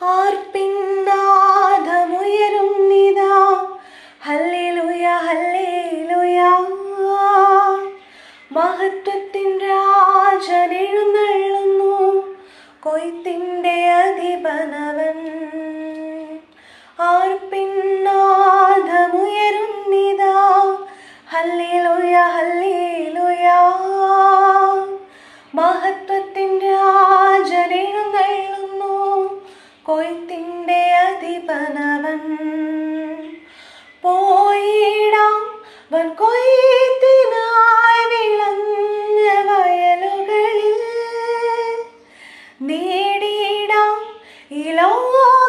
ആർപ്പിന്നാദമുയരുന്നിതാ ഹല്ലേലൂയ ഹല്ലേലൂയ. മഹത്വത്തിൻ രാജൻ എഴുന്നള്ളുന്നു, കൊയ്ത്തിന്റെ അധിപനവൻ. ആർപ്പിന്നാദമുയരുന്നിതാ ഹല്ലേലൂയ ഹല്ലേലൂയ. മഹത്വത്തിൻ രാജൻ എഴുന്നള്ളുന്നു, കൊയ്ത്തിന്റെ അധിപനവൻ. പോയിടാം വൻകൊയ്ത്തിനായി വിളഞ്ഞ വയലുകളിൽ, നേടിയിടാം ഈ ലോക